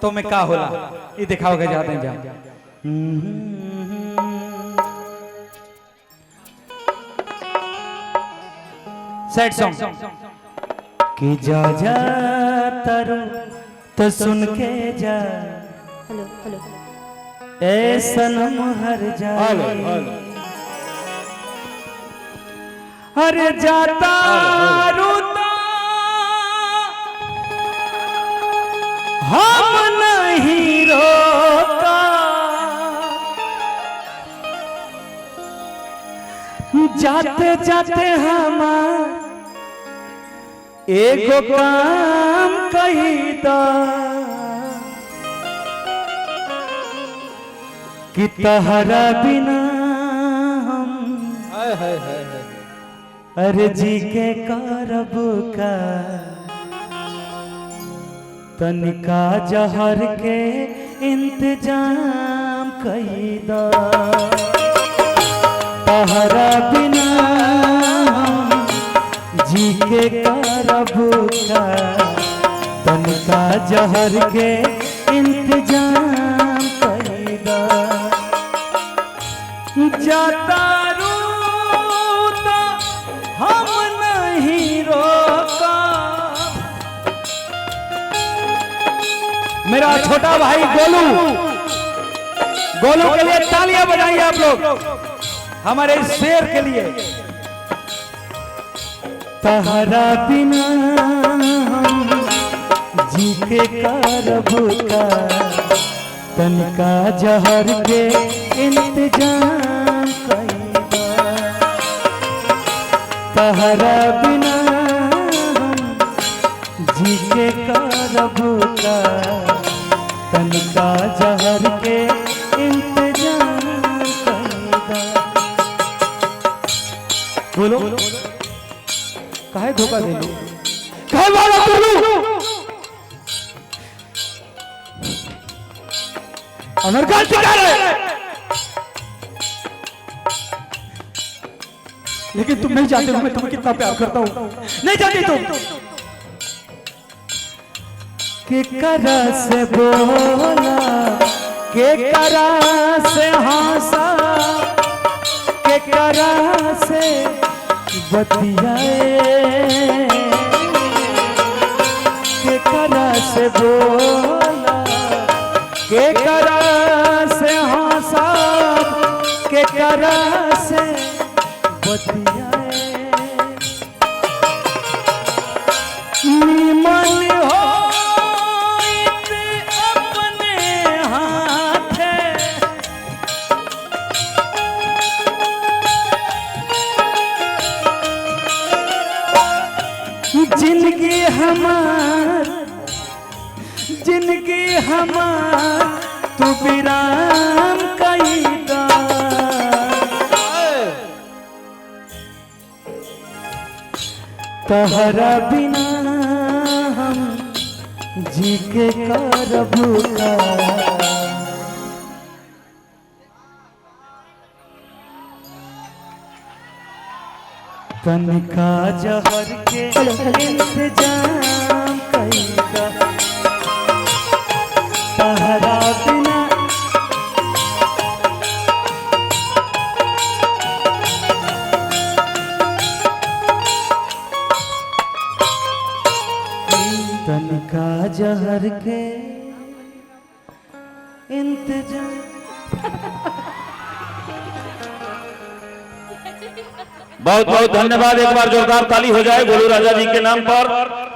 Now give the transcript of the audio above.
तो मैं का होला ये दिखाओगे जाते हैं जा सैड सॉन्ग कि जा जा तरो तो सुन के जा हेलो हेलो ए सनम हर जा अरे जाता रूता हम नहीं रोका जाते जाते हमार एगो काम कही दा कि तहरा बिना हम अरे जी के करब का तनिका जहर के इंतजाम कई दा तहरा बिना हम जी के करब का तनिका जहर के इंतजाम कई दा जाता हम नहीं रोका। मेरा छोटा भाई गोलू गोलू के लिए तालियां बजाइए आप लोग हमारे इस शेर के लिए। तहरा बिना हम जी के करब का तनिका जहर के इंतजाम कईदा तहरा बिना हम जी के करब का तनिका जहर के इंतजाम कईदा। बोलो काहे धोखा दे काहे वाला बोलू अमेरिका शिकार है लेकिन तुम नहीं जानते हो मैं तुम्हें कितना प्यार करता हूं नहीं जानती तुम के करा से बोला के करा से हंसा के करा से बतियाए के करा से बोला के करा से हंसा के करा से बतियाए निमन हो अपने हाथे जिंदगी हमार तू विराम कईदा तहरा बिना हम जी के करब का तनिका जहर के इंतजाम कईदा तहरा बिना तनिका जहर के इंतजाम। बहुत बहुत धन्यवाद। एक बार जोरदार ताली हो जाए गोलू राजा जी के नाम पर।